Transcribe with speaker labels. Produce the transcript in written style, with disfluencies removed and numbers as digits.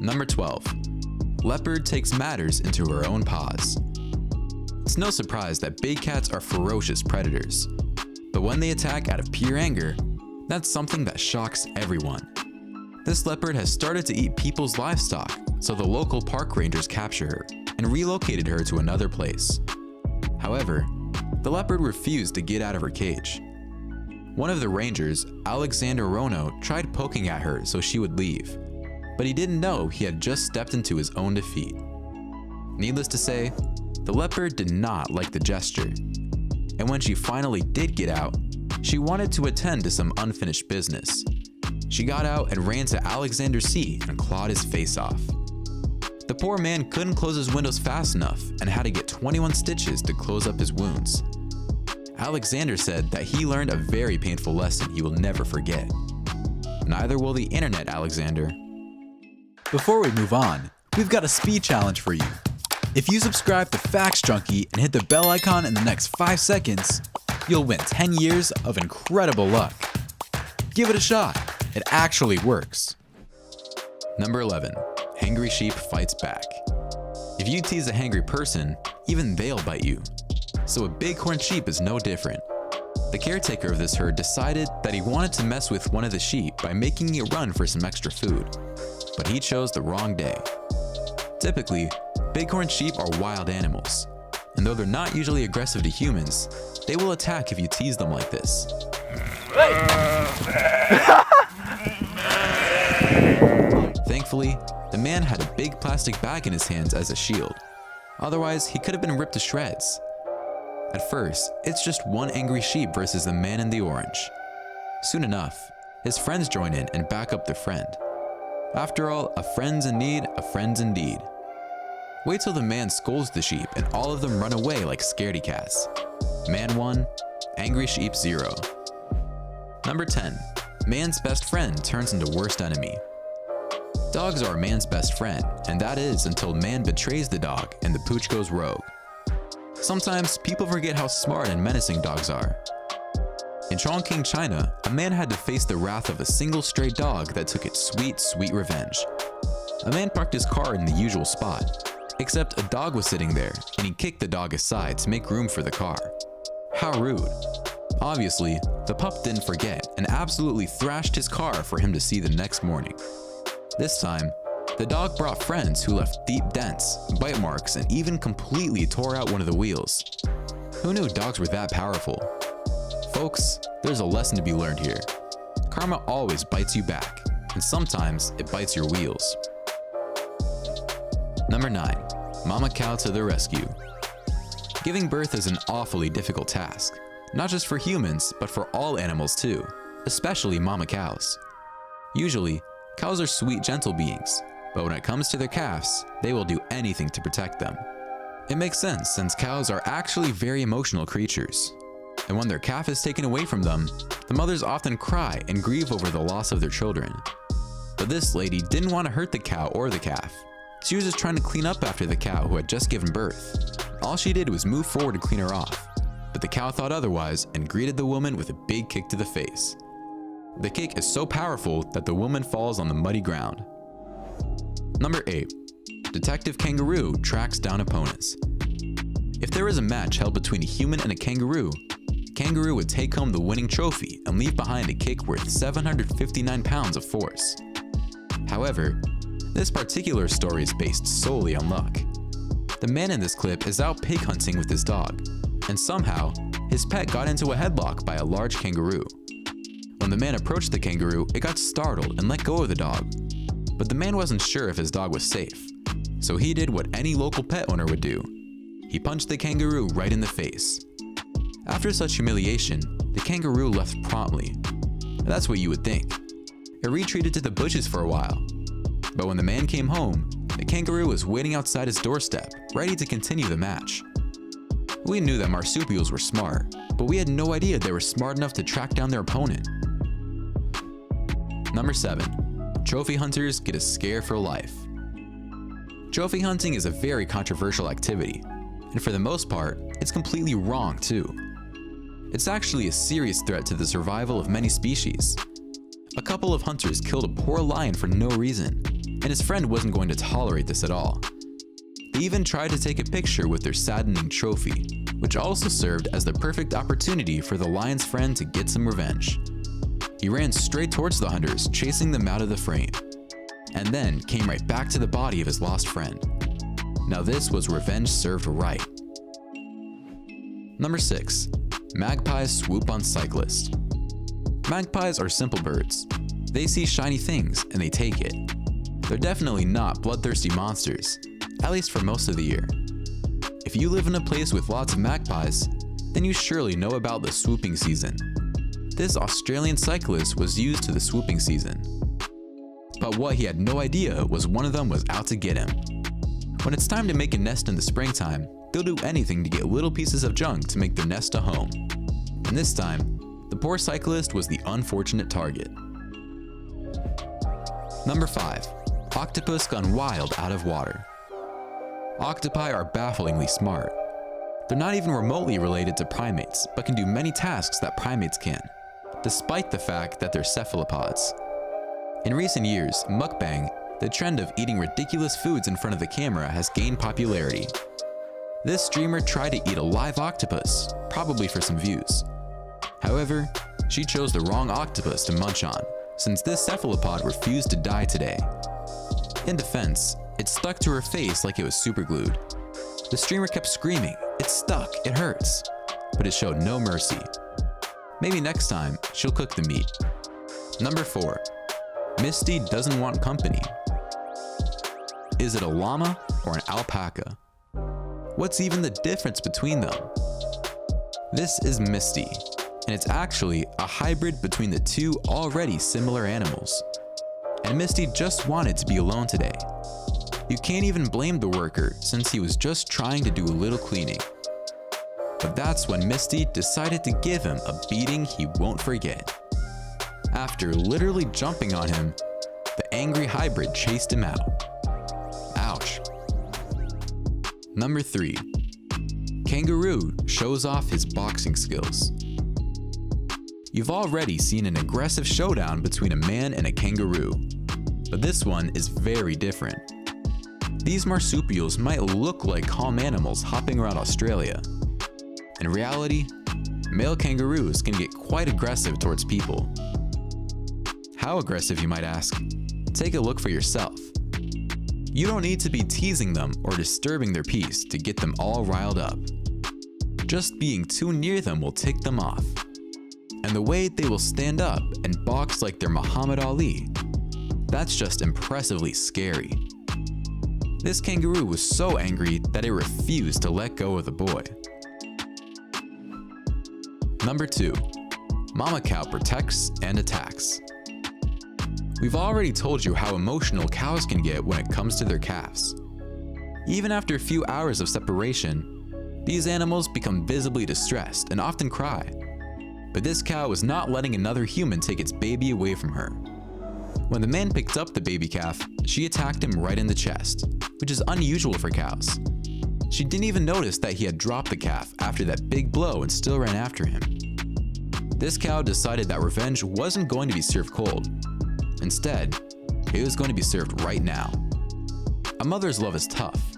Speaker 1: Number 12. Leopard takes matters into her own paws. It's no surprise that big cats are ferocious predators. But when they attack out of pure anger, that's something that shocks everyone. This leopard has started to eat people's livestock, so the local park rangers capture her and relocated her to another place. However, the leopard refused to get out of her cage. One of the rangers, Alexander Rono, tried poking at her so she would leave, but he didn't know he had just stepped into his own defeat. Needless to say, the leopard did not like the gesture, and when she finally did get out, she wanted to attend to some unfinished business. She got out and ran to Alexander's seat and clawed his face off. The poor man couldn't close his windows fast enough and had to get 21 stitches to close up his wounds. Alexander said that he learned a very painful lesson he will never forget. Neither will the internet, Alexander.
Speaker 2: Before we move on, we've got a speed challenge for you. If you subscribe to Facts Junkie and hit the bell icon in the next 5 seconds, you'll win 10 years of incredible luck. Give it a shot. It actually works.
Speaker 1: Number 11. Hangry sheep fights back. If you tease a hangry person, even they'll bite you. So a bighorn sheep is no different. The caretaker of this herd decided that he wanted to mess with one of the sheep by making it run for some extra food. But he chose the wrong day. Typically, bighorn sheep are wild animals, and though they're not usually aggressive to humans, they will attack if you tease them like this. Thankfully, the man had a big plastic bag in his hands as a shield. Otherwise, he could have been ripped to shreds. At first, it's just one angry sheep versus the man in the orange. Soon enough, his friends join in and back up their friend. After all, a friend's in need, a friend's indeed. Wait till the man scolds the sheep and all of them run away like scaredy cats. Man 1, angry sheep 0. Number 10. Man's best friend turns into worst enemy. Dogs are a man's best friend, and that is until man betrays the dog and the pooch goes rogue. Sometimes people forget how smart and menacing dogs are. In Chongqing, China, a man had to face the wrath of a single stray dog that took its sweet, sweet revenge. A man parked his car in the usual spot, except a dog was sitting there and he kicked the dog aside to make room for the car. How rude. Obviously, the pup didn't forget and absolutely thrashed his car for him to see the next morning. This time, the dog brought friends who left deep dents, bite marks, and even completely tore out one of the wheels. Who knew dogs were that powerful? Folks, there's a lesson to be learned here. Karma always bites you back, and sometimes it bites your wheels. Number 9. Mama cow to the rescue. Giving birth is an awfully difficult task, not just for humans, but for all animals too, especially mama cows. Usually, cows are sweet, gentle beings, but when it comes to their calves, they will do anything to protect them. It makes sense since cows are actually very emotional creatures. And when their calf is taken away from them, the mothers often cry and grieve over the loss of their children. But this lady didn't want to hurt the cow or the calf. She was just trying to clean up after the cow who had just given birth. All she did was move forward to clean her off, but the cow thought otherwise and greeted the woman with a big kick to the face. The kick is so powerful that the woman falls on the muddy ground. Number 8. Detective Kangaroo tracks down opponents. If there was a match held between a human and a kangaroo, the kangaroo would take home the winning trophy and leave behind a kick worth 759 pounds of force. However, this particular story is based solely on luck. The man in this clip is out pig hunting with his dog, and somehow, his pet got into a headlock by a large kangaroo. When the man approached the kangaroo, it got startled and let go of the dog. But the man wasn't sure if his dog was safe, so he did what any local pet owner would do. He punched the kangaroo right in the face. After such humiliation, the kangaroo left promptly. That's what you would think. It retreated to the bushes for a while. But when the man came home, the kangaroo was waiting outside his doorstep, ready to continue the match. We knew that marsupials were smart, but we had no idea they were smart enough to track down their opponent. Number 7. Trophy hunters get a scare for life. Trophy hunting is a very controversial activity, and for the most part, it's completely wrong too. It's actually a serious threat to the survival of many species. A couple of hunters killed a poor lion for no reason, and his friend wasn't going to tolerate this at all. They even tried to take a picture with their saddening trophy, which also served as the perfect opportunity for the lion's friend to get some revenge. He ran straight towards the hunters, chasing them out of the frame, and then came right back to the body of his lost friend. Now this was revenge served right. Number 6. Magpies swoop on cyclists. Magpies are simple birds. They see shiny things and they take it. They're definitely not bloodthirsty monsters, at least for most of the year. If you live in a place with lots of magpies, then you surely know about the swooping season. This Australian cyclist was used to the swooping season. But what he had no idea was one of them was out to get him. When it's time to make a nest in the springtime, they'll do anything to get little pieces of junk to make their nest a home. And this time, the poor cyclist was the unfortunate target. Number 5. Octopus gone wild out of water. Octopi are bafflingly smart. They're not even remotely related to primates, but can do many tasks that primates can, despite the fact that they're cephalopods. In recent years, mukbang, the trend of eating ridiculous foods in front of the camera, has gained popularity. This streamer tried to eat a live octopus, probably for some views. However, she chose the wrong octopus to munch on, since this cephalopod refused to die today. In defense, it stuck to her face like it was superglued. The streamer kept screaming, "It's stuck, it hurts," but it showed no mercy. Maybe next time, she'll cook the meat. Number 4. Misty doesn't want company. Is it a llama or an alpaca? What's even the difference between them? This is Misty, and it's actually a hybrid between the two already similar animals. And Misty just wanted to be alone today. You can't even blame the worker since he was just trying to do a little cleaning. But that's when Misty decided to give him a beating he won't forget. After literally jumping on him, the angry hybrid chased him out. Ouch. Number 3. Kangaroo shows off his boxing skills. You've already seen an aggressive showdown between a man and a kangaroo, but this one is very different. These marsupials might look like calm animals hopping around Australia. In reality, male kangaroos can get quite aggressive towards people. How aggressive, you might ask? Take a look for yourself. You don't need to be teasing them or disturbing their peace to get them all riled up. Just being too near them will tick them off. And the way they will stand up and box like they're Muhammad Ali, that's just impressively scary. This kangaroo was so angry that it refused to let go of the boy. Number 2. Mama cow protects and attacks. We've already told you how emotional cows can get when it comes to their calves. Even after a few hours of separation, these animals become visibly distressed and often cry. But this cow was not letting another human take its baby away from her. When the man picked up the baby calf, she attacked him right in the chest, which is unusual for cows. She didn't even notice that he had dropped the calf after that big blow and still ran after him. This cow decided that revenge wasn't going to be served cold. Instead, it was going to be served right now. A mother's love is tough,